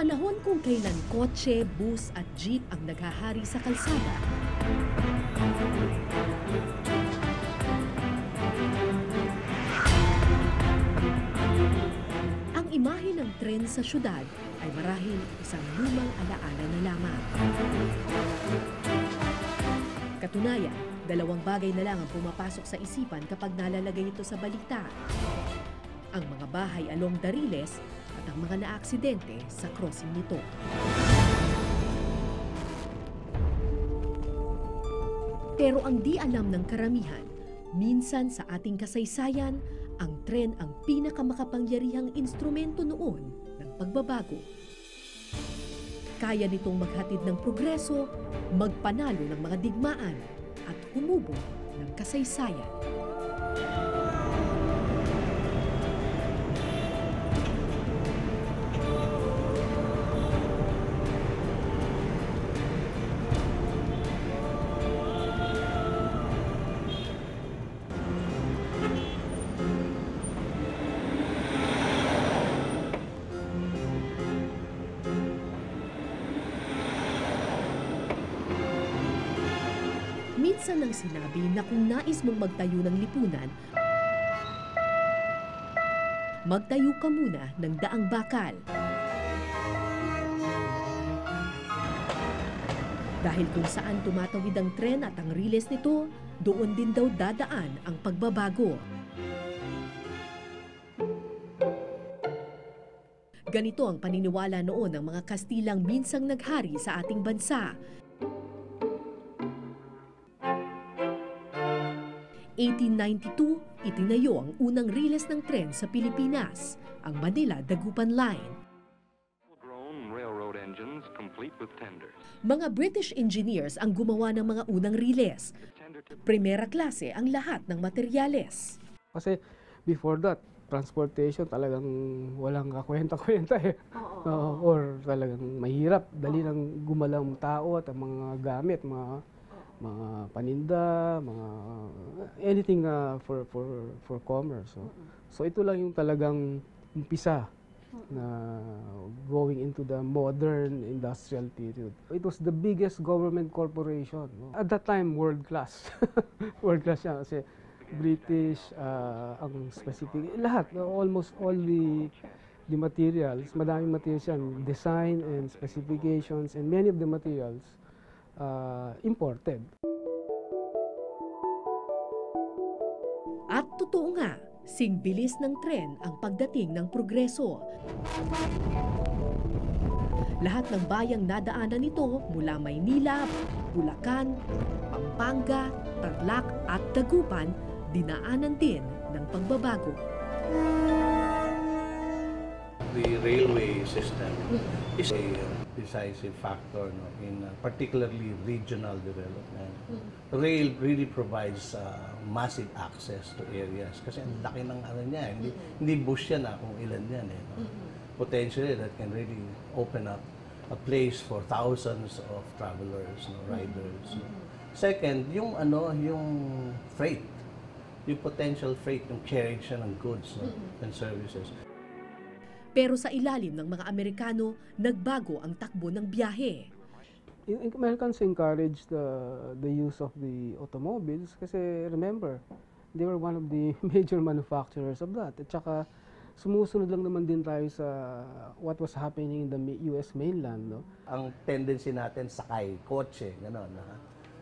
panahon kung kailan kotse, bus at jeep ang naghahari sa kalsada, ang imahe ng tren sa syudad ay marahil isang lumang alaala na lamang. Katunayan, dalawang bagay na lang ang pumapasok sa isipan kapag nalalagay ito sa balita. Ang mga bahay along Dariles at ang mga naaksidente sa crossing nito. Pero ang di alam ng karamihan, minsan sa ating kasaysayan, ang tren ang pinakamakapangyarihang instrumento noon ng pagbabago. Kaya nitong maghatid ng progreso, magpanalo ng mga digmaan at humubog ng kasaysayan. Minsan nang sinabi na kung nais mong magtayo ng lipunan, magtayo ka muna ng daang bakal. Dahil kung saan tumatawid ang tren at ang riles nito, doon din daw dadaan ang pagbabago. Ganito ang paniniwala noon ng mga Kastilang minsang naghari sa ating bansa. 1892, itinayo ang unang riles ng tren sa Pilipinas, ang Manila-Dagupan Line. Mga British engineers ang gumawa ng mga unang riles. Primera klase ang lahat ng materyales. Kasi before that, transportation talagang walang kakwenta-kwenta eh. Or talagang mahirap, dali lang gumalaw ang tao at ang mga gamit, mga paninda, mga anything for commerce. So ito lang yung talagang umpisa na going into the modern industrial period. It was the biggest government corporation. At that time, world class. World class siya kasi British, ang specific, lahat, almost all the materials, madaming materials yan, design and specifications, and many of the materials imported. At totoo nga, singbilis ng tren ang pagdating ng progreso. Lahat ng bayang nadaanan nito mula Maynila, Bulacan, Pampanga, Tarlac at Dagupan, dinaanan din ng pagbabago. The railway system is a decisive factor in particularly regional development. Rail really provides massive access to areas kasi ang laki ng ano niya, hindi bus yan kung ilan yan potentially that can really open up a place for thousands of travelers, riders. Second, yung freight, yung potential freight, yung carriage ng goods and services. Pero sa ilalim ng mga Amerikano, nagbago ang takbo ng biyahe. Americans encouraged the use of the automobiles kasi remember, they were one of the major manufacturers of that. At saka sumusunod lang naman din tayo sa what was happening in the US mainland. Ang tendency natin sakay, kotse, gano'n.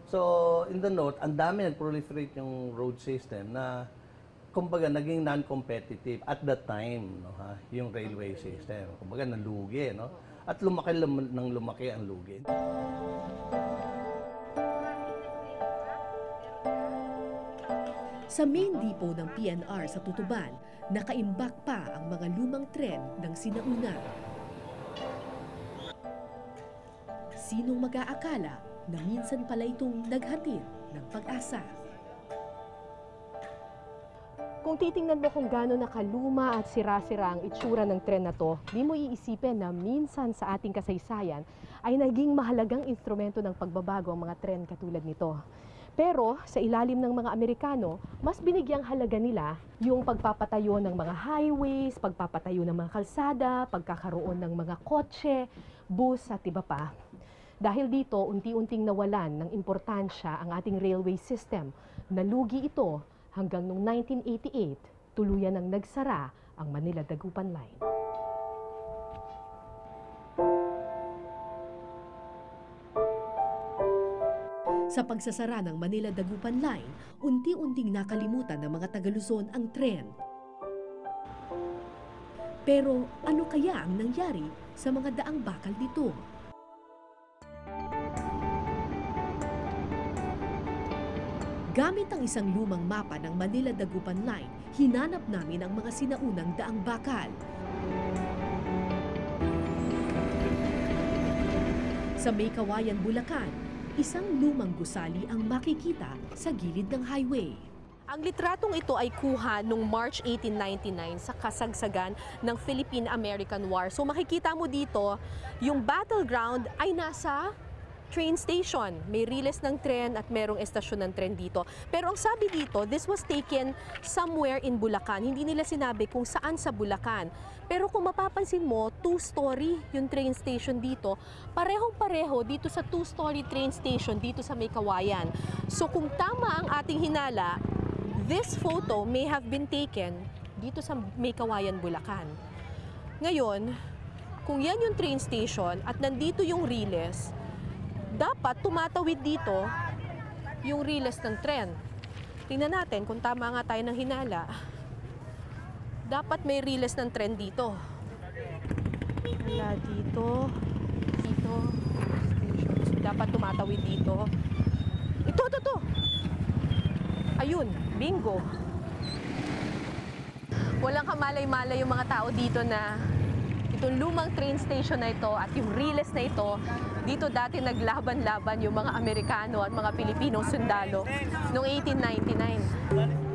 So in the north, ang dami nag-proliferate yung road system na kumbaga naging non-competitive at that time, yung railway system. Kumbaga nalugi, at lumaki ng lumaki ang lugi. Sa main depot ng PNR sa Tutuban, nakaimbak pa ang mga lumang tren ng sinauna. Sinong mag-aakala na minsan pala itong naghatid ng pag-asa? Kung titingnan mo kung gaano nakaluma at sira-sira ang itsura ng tren na to, di mo iisipin na minsan sa ating kasaysayan ay naging mahalagang instrumento ng pagbabago ang mga tren katulad nito. Pero sa ilalim ng mga Amerikano, mas binigyang halaga nila yung pagpapatayo ng mga highways, pagpapatayo ng mga kalsada, pagkakaroon ng mga kotse, bus at iba pa. Dahil dito, unti-unting nawalan ng importansya ang ating railway system. Nalugi ito hanggang noong 1988, tuluyan ng nagsara ang Manila-Dagupan Line. Sa pagsasara ng Manila-Dagupan Line, unti-unting nakalimutan ng mga taga-Luzon ang tren. Pero ano kaya ang nangyari sa mga daang bakal dito? Gamit ang isang lumang mapa ng Manila-Dagupan Line, hinanap namin ang mga sinaunang daang bakal. Sa May Kawayan, Bulacan, isang lumang gusali ang makikita sa gilid ng highway. Ang litratong ito ay kuha noong March 1899 sa kasagsagan ng Philippine-American War. So makikita mo dito, yung battleground ay nasa train station. May riles ng tren at merong estasyon ng tren dito. Pero ang sabi dito, this was taken somewhere in Bulacan. Hindi nila sinabi kung saan sa Bulacan. Pero kung mapapansin mo, 2-story yung train station dito. Parehong-pareho dito sa 2-story train station dito sa May Kawayan. So kung tama ang ating hinala, this photo may have been taken dito sa May Kawayan, Bulacan. Ngayon, kung yan yung train station at nandito yung riles, dapat tumatawid dito yung riles ng tren. Tingnan natin kung tama nga tayo ng hinala. Dapat may riles ng tren dito. Wala dito. Dito. So, dapat tumatawid dito. Ito. Ayun, bingo. Walang kamalay-malay yung mga tao dito na itong lumang train station na ito at yung riles na ito, dito dati naglaban-laban yung mga Amerikano at mga Pilipinong sundalo noong 1899.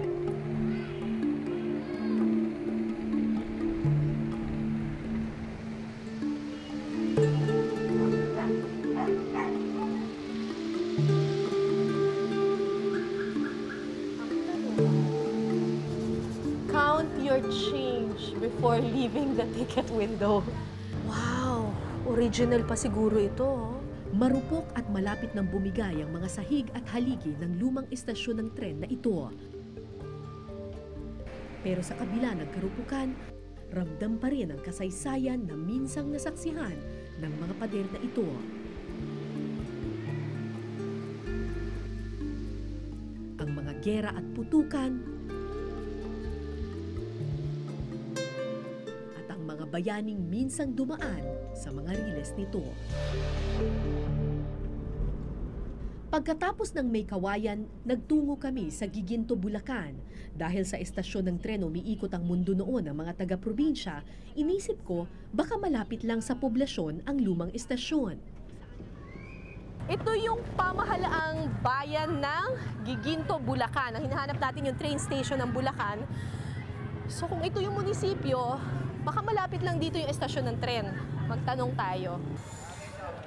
Count your change before leaving the ticket window. Wow! Original pa siguro ito. Marupok at malapit ng bumigay ang mga sahig at haligi ng lumang istasyon ng tren na ito. Pero sa kabila ng karupukan, ramdam pa rin ang kasaysayan na minsang nasaksihan ng mga pader na ito. Ang mga gera at putukan, mga bayaning minsang dumaan sa mga riles nito. Pagkatapos ng May Kawayan, nagtungo kami sa Giginto, Bulacan. Dahil sa estasyon ng tren umiikot ang mundo noon ng mga taga-probinsya, inisip ko baka malapit lang sa poblasyon ang lumang estasyon. Ito yung pamahalaang bayan ng Giginto, Bulacan. Ang hinahanap natin yung train station ng Bulacan. So kung ito yung munisipyo, baka malapit lang dito yung estasyon ng tren. Magtanong tayo.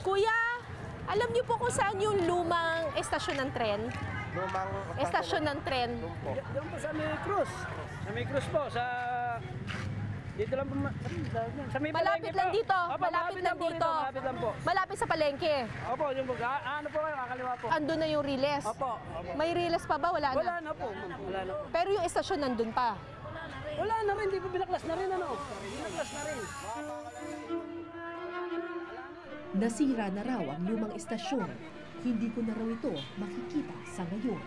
Kuya, alam niyo po kung saan yung lumang estasyon ng tren? Lumang Estasyon ng tren. Doon po sa May Cruz. Sa May Cruz po, sa... Dito lang po, sa May Malapit Palengke lang po. dito. Opo, Malapit lang po dito. Malapit lang po. Malapit sa palengke. Opo, yung po. Ano po kayo, kakaliwa po. Andun na yung riles. Opo. May riles pa ba? Wala na. Wala na po. Wala na po. Pero yung estasyon nandun pa. Wala na rin, di po binaklas na rin ano. Binaklas na rin. Nasira na raw ang lumang estasyon. Hindi ko na raw ito makikita sa ngayon.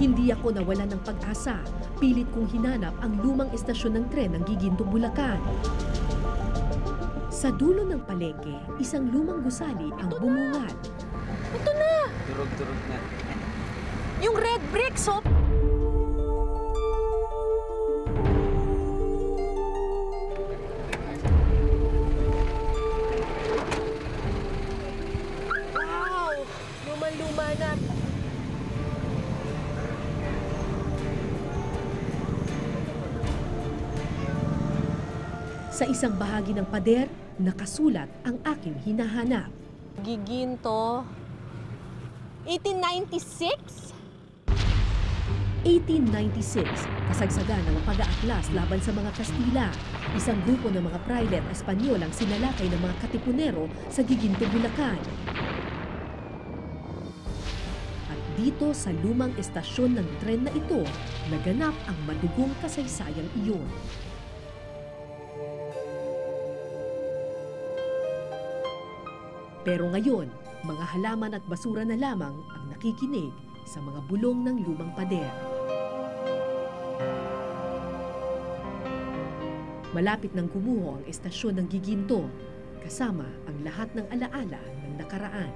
Hindi ako nawala ng pag-asa. Pilit kong hinanap ang lumang estasyon ng tren ng Giginto, Bulacan. Sa dulo ng palengke, isang lumang gusali ang bumungad. Ito na! Durog-durog na. Yung red bricks, oh! Sa isang bahagi ng pader, nakasulat ang aking hinahanap. Giginto. 1896? 1896, kasagsagan ng pag-aaklas laban sa mga Kastila. Isang grupo ng mga private Espanyol ang sinalakay ng mga katipunero sa Giginto, Bulacan. At dito sa lumang estasyon ng tren na ito, naganap ang madugong kasaysayang iyon. Pero ngayon, mga halaman at basura na lamang ang nakikinig sa mga bulong ng lumang pader. Malapit nang gumuho ang estasyon ng Giginto, kasama ang lahat ng alaala ng nakaraan.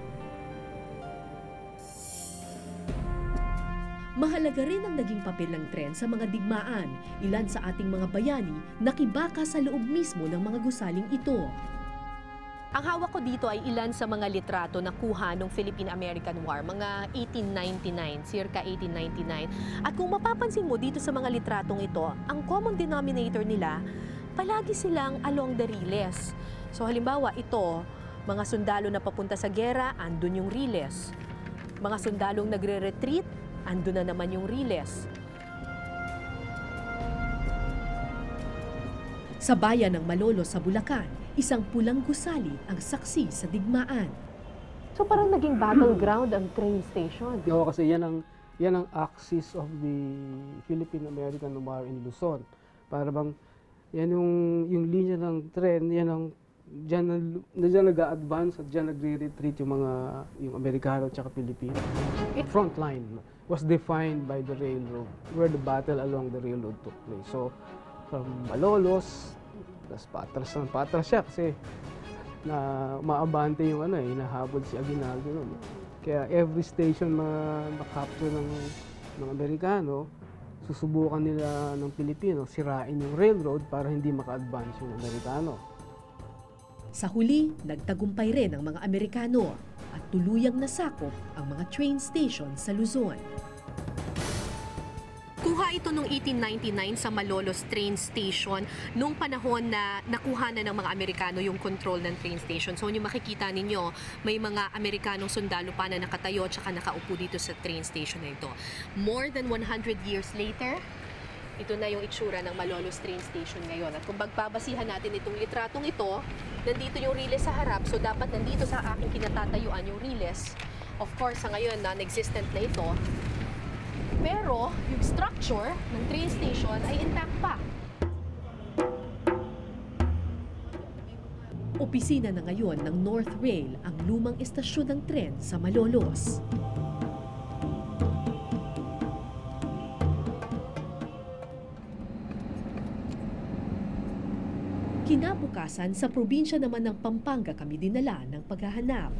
Mahalaga rin ang naging papel ng tren sa mga digmaan. Ilan sa ating mga bayani nakibaka sa loob mismo ng mga gusaling ito. Ang hawak ko dito ay ilan sa mga litrato na kuha ng Philippine-American War, mga 1899, circa 1899. At kung mapapansin mo dito sa mga litratong ito, ang common denominator nila, palagi silang along the riles. So halimbawa ito, mga sundalo na papunta sa gera, andun yung riles. Mga sundalong nagre-retreat, andun na naman yung riles. Sa bayan ng Malolos sa Bulacan, isang pulang gusali ang saksi sa digmaan. So parang naging battleground ang train station. Oo, kasi yan ang axis of the Philippine-American War in Luzon. Para bang yan yung linya ng tren, yan ang diyan nag-a-advance at diyan nagre-retreat yung Amerikano at Pilipino. Front line was defined by the railroad, where the battle along the railroad took place. So from Malolos, patras siya kasi na maabante yung hinahabol si Aguinaldo noon. Kaya every station na-capture ng Amerikano, susubukan nila ng Pilipino sirain yung railroad para hindi maka-advance yung Amerikano. Sa huli, nagtagumpay rin ang mga Amerikano at tuluyang nasakop ang mga train station sa Luzon. Kuha ito noong 1899 sa Malolos train station nung panahon na nakuha na ng mga Amerikano yung control ng train station. So yung makikita ninyo, may mga Amerikanong sundalo pa na nakatayo at saka nakaupo dito sa train station na ito. More than 100 years later, ito na yung itsura ng Malolos train station ngayon. At kung magbabasihan natin itong litratong ito, nandito yung riles sa harap. So dapat nandito sa aking kinatatayuan yung riles. Of course, sa ngayon, non-existent na ito. Pero yung structure ng train station ay intact pa. Opisina na ngayon ng North Rail ang lumang estasyon ng tren sa Malolos. Kinabukasan, sa probinsya naman ng Pampanga kami dinala ng paghahanap.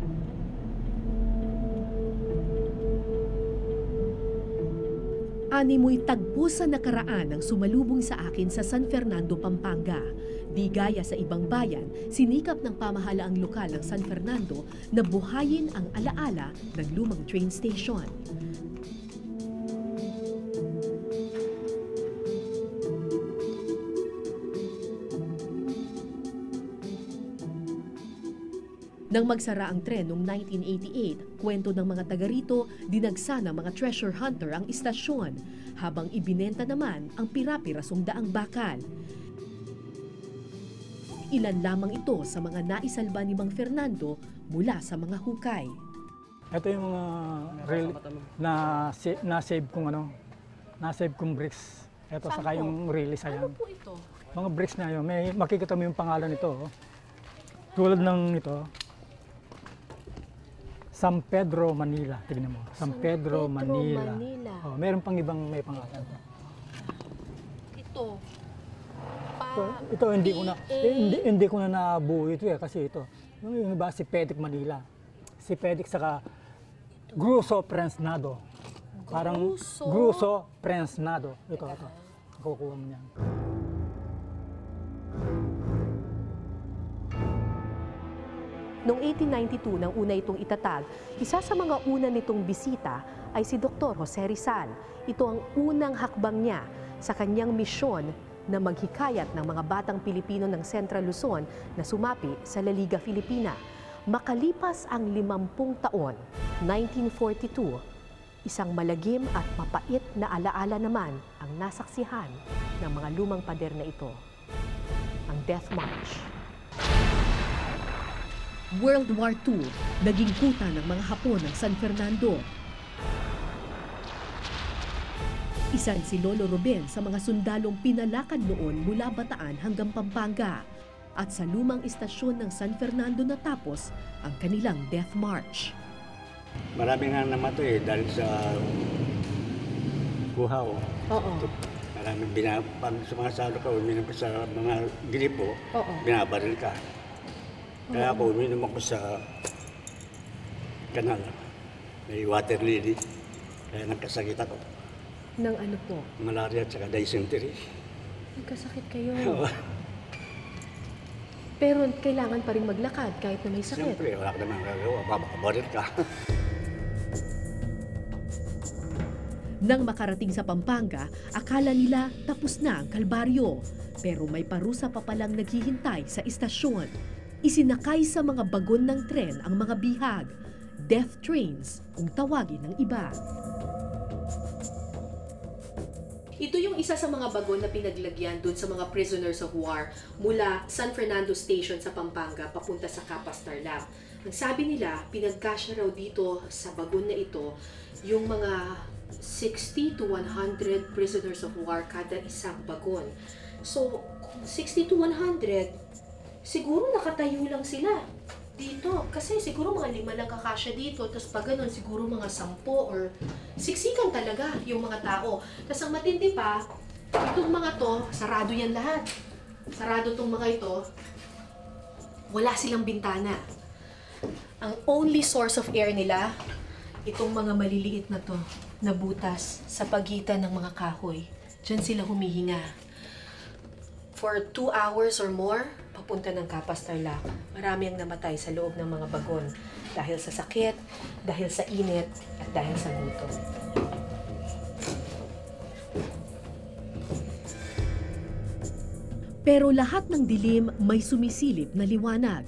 Animoy tagpo sa nakaraan ang sumalubong sa akin sa San Fernando, Pampanga. Di gaya sa ibang bayan, sinikap ng pamahalaang lokal ng San Fernando na buhayin ang alaala ng lumang train station. Nang magsara ang tren noong 1988, kwento ng mga taga rito, dinagsa ng mga treasure hunter ang istasyon, habang ibinenta naman ang pira-pirasong daang bakal. Ilan lamang ito sa mga naisalba ni Mang Fernando mula sa mga hukay. Ito yung mga rail na-save kong bricks. Ito saka yung release ayan. Ano po ito? Mga bricks na yun, may makikita mo yung pangalan nito. Tulad ng ito, San Pedro, Manila. Tignan mo. San Pedro, Manila. Oh, meron pang ibang may pangalan. Ito. Ito hindi ko na nabuo ito kasi ito. Yung iba si Pedic Manila. Si Pedic saka Gruso Prensnado. Parang Gruso Prensnado. Ito. Kukuha mo niyan. Noong 1892 nang una itong itatag, isa sa mga una nitong bisita ay si Dr. Jose Rizal. Ito ang unang hakbang niya sa kanyang misyon na maghikayat ng mga batang Pilipino ng Central Luzon na sumapi sa La Liga Filipina. Makalipas ang 50 taon, 1942, isang malagim at mapait na alaala naman ang nasaksihan ng mga lumang pader na ito, ang Death March. World War II, naging kuta ng mga Hapon ng San Fernando. Isa si Lolo Ruben sa mga sundalong pinalakad noon mula Bataan hanggang Pampanga. At sa lumang istasyon ng San Fernando natapos ang kanilang Death March. Marami nga namatay dahil sa buhaw. Oo. Maraming pag sumasalo ka, uminom ka sa mga gripo, binabaril ka. Kaya ako uminom ako sa kanal. May water lily. Kaya nagkasakit ako. Ng ano po? Malaria at saka dysentery. Nagkasakit kayo. Pero kailangan pa rin maglakad kahit na may sakit. Siyempre, wala ka naman gagawa. Babakabaril ka. Nang makarating sa Pampanga, akala nila tapos na ang kalbaryo. Pero may parusa pa palang naghihintay sa istasyon. Isinakay sa mga bagon ng tren ang mga bihag, death trains kung tawagin ng iba. Ito yung isa sa mga bagon na pinaglagyan doon sa mga prisoners of war mula San Fernando Station sa Pampanga papunta sa Capas Tarlac. Ang sabi nila, pinagkasya raw dito sa bagon na ito yung mga 60 to 100 prisoners of war kada isang bagon. So, kung 60 to 100, siguro nakatayo lang sila dito. Kasi siguro mga 5 lang kakasya dito. Tapos pag ganun, siguro mga 10 or siksikan talaga yung mga tao. Tapos ang matindi pa, itong mga to, sarado yan lahat. Sarado tong mga ito. Wala silang bintana. Ang only source of air nila, itong mga maliliit na to, na butas sa pagitan ng mga kahoy. Diyan sila humihinga. For 2 hours or more, papunta ng Capas Tarlac. Marami ang namatay sa loob ng mga bagon dahil sa sakit, dahil sa init, at dahil sa gutom. Pero lahat ng dilim may sumisilip na liwanag.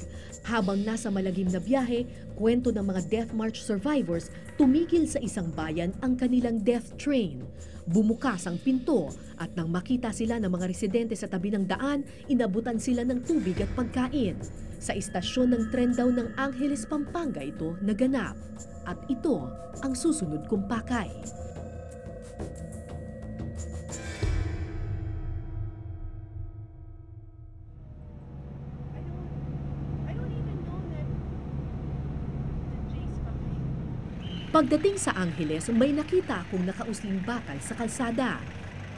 Habang nasa malagim na biyahe, kwento ng mga Death March survivors, tumigil sa isang bayan ang kanilang death train. Bumukas ang pinto at nang makita sila ng mga residente sa tabi ng daan, inabutan sila ng tubig at pagkain. Sa istasyon ng tren daw ng Angeles, Pampanga ito naganap. At ito ang susunod kong pakay. Pagdating sa Angeles, may nakita akong nakausling bakal sa kalsada.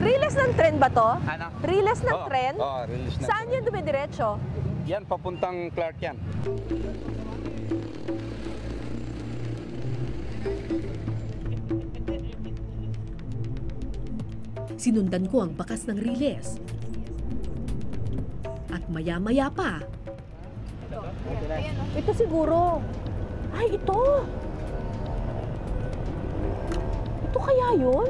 Riles ng tren ba to? Ano? Riles ng tren? Oo, riles ng Saan tren. yun dumidiretso? Yan, papuntang Clark yan. Sinundan ko ang bakas ng riles. At maya-maya pa, Ito siguro. Ay, ito. Ito kaya yun?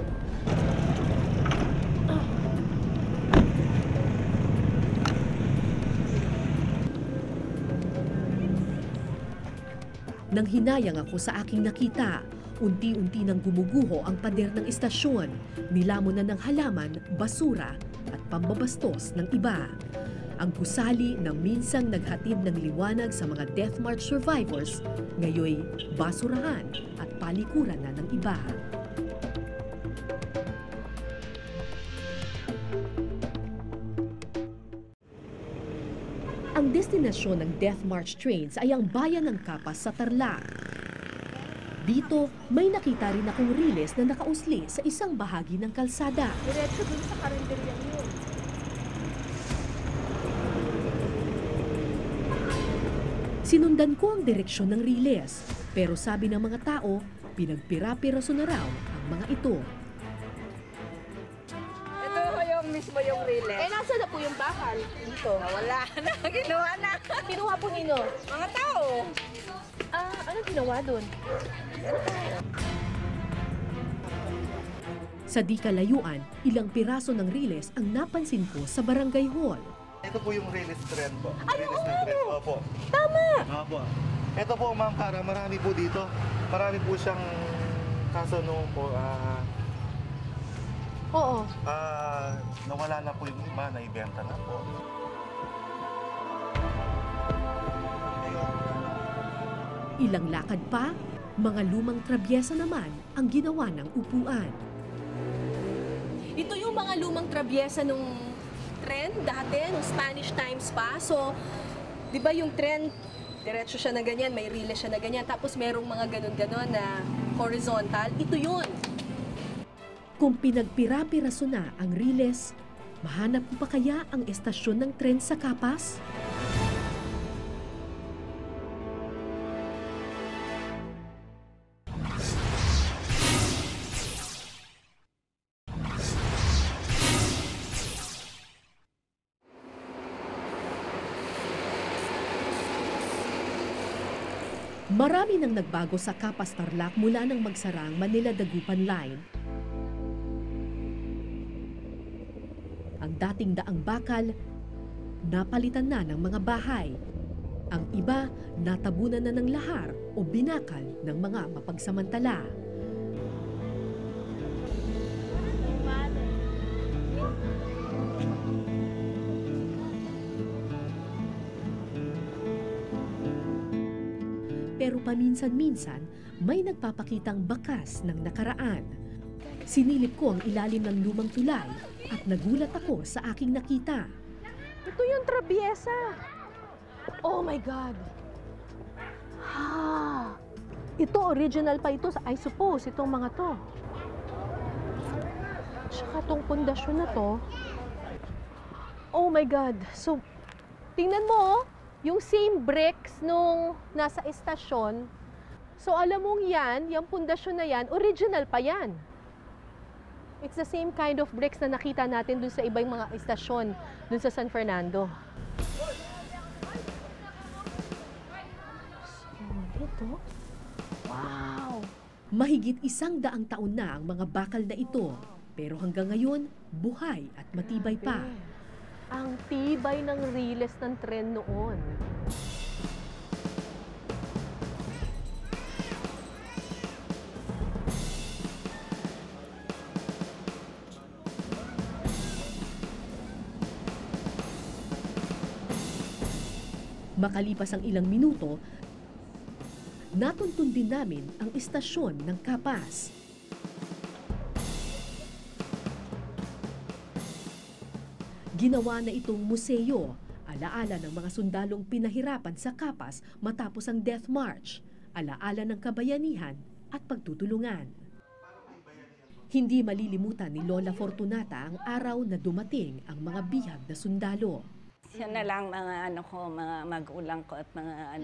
nang hinayang ako sa aking nakita, unti-unti nang gumuguho ang pader ng istasyon, nilamon na ng halaman, basura at pambabastos ng iba. Ang gusali na minsang naghatid ng liwanag sa mga Death March survivors, ngayoy basurahan at palikuran na ng iba. Ang destinasyon ng Death March trains ay ang bayan ng Capas sa Tarlac. Dito, may nakita rin akong riles na nakausli sa isang bahagi ng kalsada. Diretso dun sa karinderya yun. Sinundan ko ang direksyon ng riles, pero sabi ng mga tao, pinagpira-piraso na raw ang mga ito. Mismo yung riles. Eh, nasa na po yung bakal? Dito. Wala na. Ginawa na. Kinuha po nino? Mga tao. Ano ginawa doon? Sa di kalayuan, ilang piraso ng riles ang napansin ko sa barangay hall. Ito po yung release trend po. Release ng trend. Opo. Tama! Opo. Ito po, Ma'am Cara, marami po dito. Marami po siyang kaso noon po. Oo. Nawala na po yung iba, naibenta na po. Ilang lakad pa, mga lumang trabyesa naman ang ginawa ng upuan. Ito yung mga lumang trabyesa nung tren dati, nung Spanish times pa. So, di ba yung tren, diretso siya na ganyan, may riles siya na ganyan, tapos merong mga ganon-ganon na horizontal. Ito yun. Kung pinagpira-piraso na ang riles, mahanap mo pa kaya ang estasyon ng tren sa Capas? Marami nang nagbago sa Capas Tarlac mula nang magsara ang Manila-Dagupan Line. Ang dating daang bakal, napalitan na ng mga bahay. Ang iba, natabunan na ng lahar o binakal ng mga mapagsamantala. Pero paminsan-minsan, may nagpapakitang bakas ng nakaraan. Sinilip ko ang ilalim ng lumang tulay at nagulat ako sa aking nakita. Ito yung trabyesa. Oh my God. Ha. Ito, original pa ito, I suppose, itong mga to. Tsaka itong pundasyon na to. Oh my God. So, tingnan mo, yung same bricks nung nasa estasyon. So, alam mong yan, yung pundasyon na yan, original pa yan. It's the same kind of bricks na nakita natin dun sa ibang mga estasyon dun sa San Fernando. So, ito? Wow! Mahigit 100 taon na ang mga bakal na ito, pero hanggang ngayon, buhay at matibay pa. Ang tibay ng riles ng tren noon. Makalipas ang ilang minuto, natuntun din namin ang istasyon ng Capas. Ginawa na itong museo, alaala ng mga sundalong pinahirapan sa Capas matapos ang Death March, alaala ng kabayanihan at pagtutulungan. Hindi malilimutan ni Lola Fortunata ang araw na dumating ang mga bihag na sundalo. Yan na lang mga mga magulang ko at mga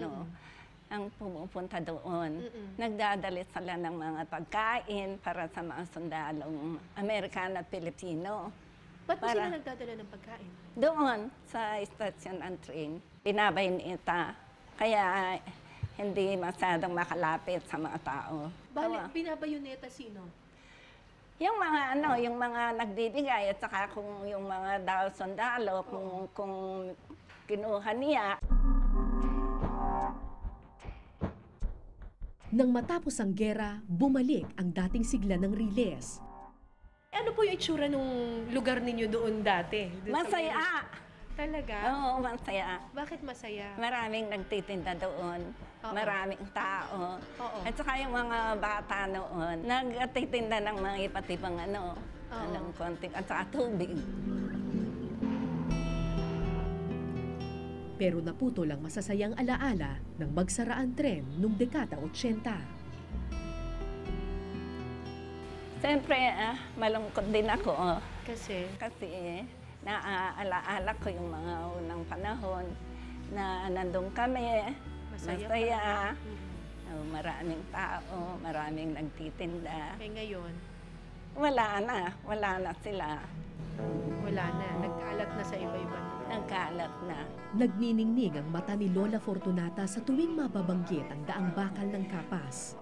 ang pumupunta doon. Nagdadalit sila ng mga pagkain para sa mga sundalong Amerikano at Pilipino. Ba't ba sila nagdadala ng pagkain? Doon, sa istasyon ng train. Binabaynita. Kaya hindi masyadong makalapit sa mga tao. Bale, binabayoneta sino? Yung mga yung mga nagbibigay at saka kung yung mga daw sundalo, kung kinuha niya. Nang matapos ang gera, bumalik ang dating sigla ng riles. Ano po yung itsura nung lugar ninyo doon dati? Masaya! Talaga? Oo, masaya. Bakit masaya? Maraming nagtitinda doon. Maraming tao. At saka yung mga bata noon, nagtitinda ng mga iba't ibang anong konting, at saka tubig. Pero naputol ang masasayang alaala ng magsaraan tren noong dekada 80. Siyempre, malungkot din ako. Kasi naaalaala ko yung mga unang panahon na nandun kami. Masaya. Maraming tao, maraming nagtitinda. Eh ngayon? Wala na sila. Wala na, nagkalat na sa iba-iba. Nagkalat na. Nagniningning ang mata ni Lola Fortunata sa tuwing mababanggit ang daang bakal ng Capas.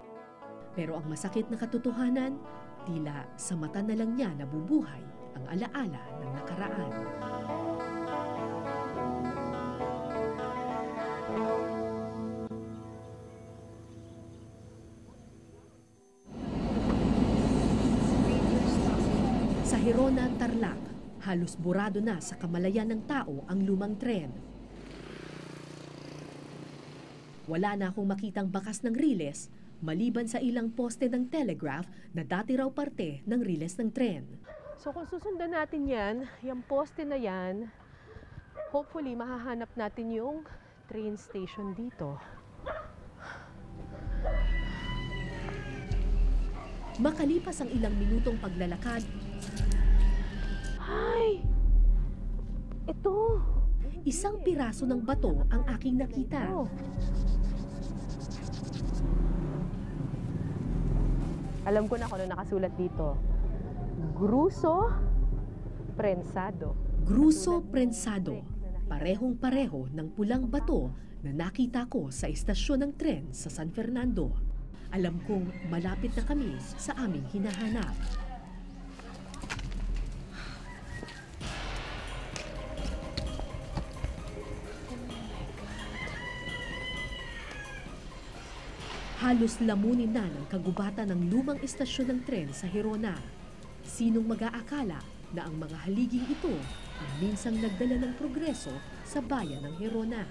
Pero ang masakit na katotohanan, tila sa mata na lang niya nabubuhay ang alaala ng nakaraan. Sa Gerona, Tarlac, halos burado na sa kamalayan ng tao ang lumang tren. Wala na akong makitang bakas ng riles, maliban sa ilang poste ng telegraph na dati raw parte ng riles ng tren. So kung susundan natin yan, yung poste na yan, hopefully mahahanap natin yung train station dito. Makalipas ang ilang minutong paglalakad, ay! Ito! Isang piraso ng bato ang aking nakita. Oh. Alam ko na kung ano nakasulat dito. Gruso prensado. Gruso prensado. Parehong-pareho ng pulang bato na nakita ko sa istasyon ng tren sa San Fernando. Alam kong malapit na kami sa aming hinahanap. Halos lamunin na ng kagubatan ng lumang istasyon ng tren sa Gerona. Sinong mag-aakala na ang mga haliging ito ang minsang nagdala ng progreso sa bayan ng Gerona?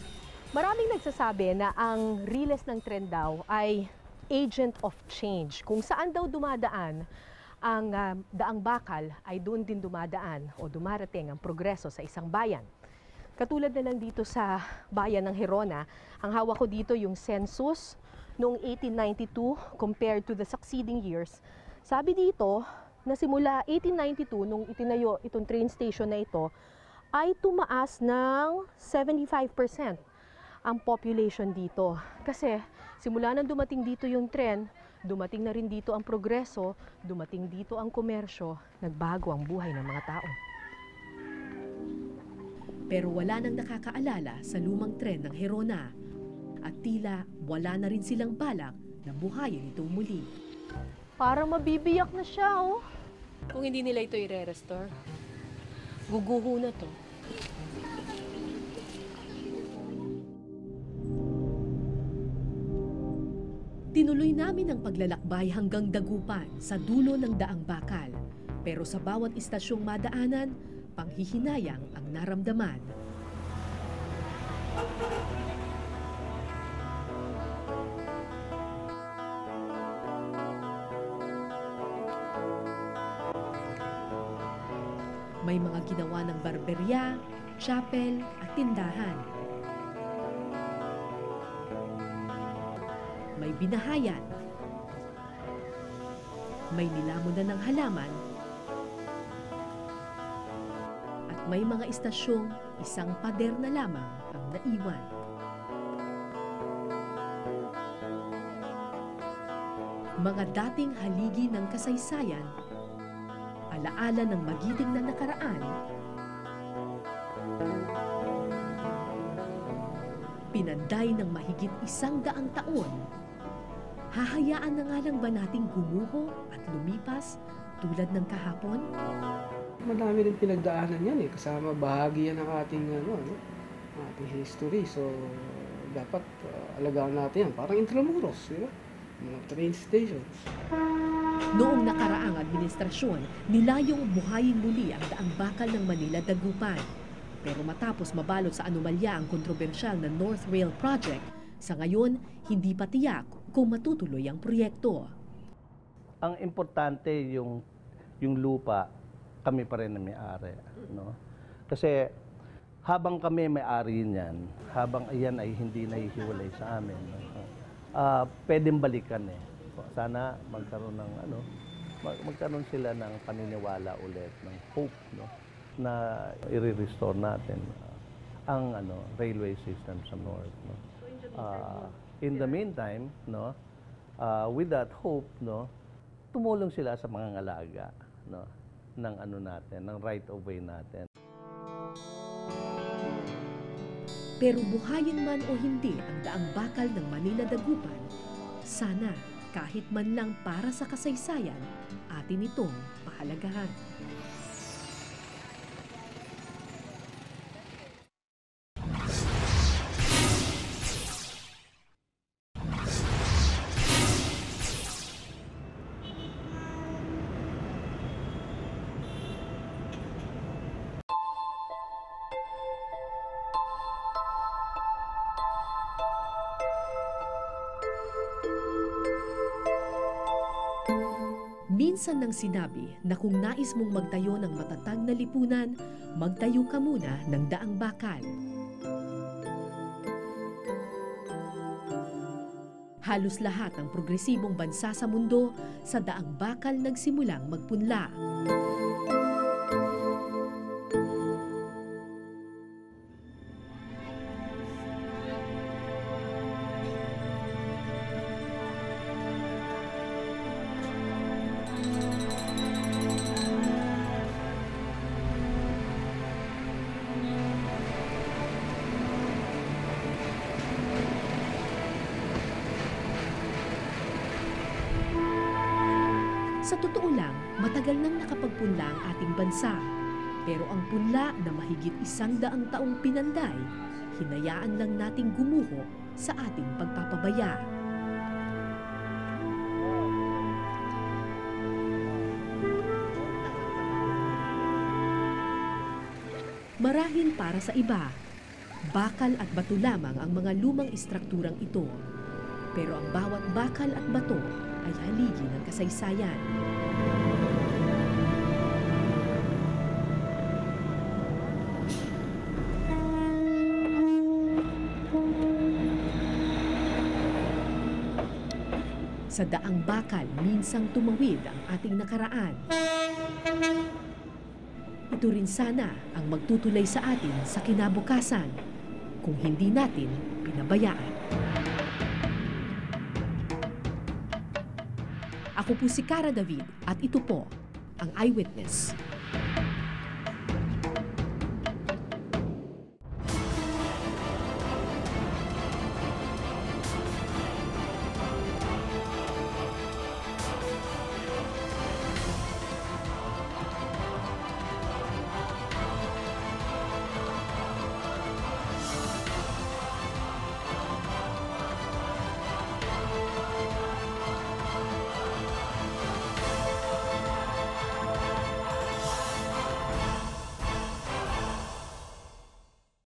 Maraming nagsasabi na ang riles ng tren daw ay agent of change. Kung saan daw dumadaan ang daang bakal ay doon din dumadaan o dumarating ang progreso sa isang bayan. Katulad na lang dito sa bayan ng Gerona, ang hawak ko dito yung census noong 1892 compared to the succeeding years. Sabi dito na simula 1892 nung itinayo itong train station na ito ay tumaas ng 75% ang population dito. Kasi simula nang dumating dito yung tren, dumating na rin dito ang progreso, dumating dito ang komersyo, nagbago ang buhay ng mga tao. Pero wala nang nakakaalala sa lumang tren ng Gerona. At tila wala na rin silang balak na buhayin itong muli. Parang mabibiyak na siya, oh. Kung hindi nila ito i-restore, guguho na to. Tinuloy namin ang paglalakbay hanggang Dagupan sa dulo ng daang bakal. Pero sa bawat istasyong madaanan, panghihinayang ang naramdaman. May mga ginawa ng barberya, chapel at tindahan. May binahayan. May nilamunan ng halaman. At may mga istasyong isang pader na lamang ang naiwan. Mga dating haligi ng kasaysayan, alaala ng magiting na nakaraan, pinanday ng mahigit 100 taon. Hahayaan na nga lang ba nating gumuho at lumipas tulad ng kahapon? Madami rin pinagdaanan yan kasama bahagi yan ng ating, ating history. So, dapat alagaan natin yan. Parang Intramuros, di ba? Mga train stations. Noong nakaraang administrasyon, nilayong buhayin muli ang daang bakal ng Manila-Dagupan. Pero matapos mabalot sa anomalya ang kontrobersyal na North Rail Project, sa ngayon, hindi pa tiyak kung matutuloy ang proyekto. Ang importante yung lupa, kami pa rin na may-ari. No? Kasi habang kami may-ari niyan, habang iyan ay hindi nahihiwalay sa amin, pwedeng balikan Sana magkaroon ng magkaroon sila ng paniniwala ulit, ng hope, na i-restore natin ang railway system sa North. In the meantime, with that hope, tumulong sila sa mga ngalaga ng natin, ng right of way natin. Pero buhayin man o hindi ang daang bakal ng Manila-Dagupan, sana kahit man lang para sa kasaysayan, atin itong pahalagahan. Minsan nang sinabi na kung nais mong magtayo ng matatag na lipunan, magtayo ka muna ng daang bakal. Halos lahat ng progresibong bansa sa mundo sa daang bakal nagsimulang magpunla. Sa totoo lang, matagal nang nakapagpunla ang ating bansa. Pero ang punla na mahigit 100 taong pinanday, hinayaan lang nating gumuho sa ating pagpapabaya. Marahil para sa iba, bakal at bato lamang ang mga lumang istrukturang ito. Pero ang bawat bakal at bato ay haligi ng kasaysayan. Sa daang bakal, minsang tumawid ang ating nakaraan. Ito rin sana ang magtutulay sa atin sa kinabukasan kung hindi natin pinabayaan. Ako po si Cara David at ito po ang Eyewitness.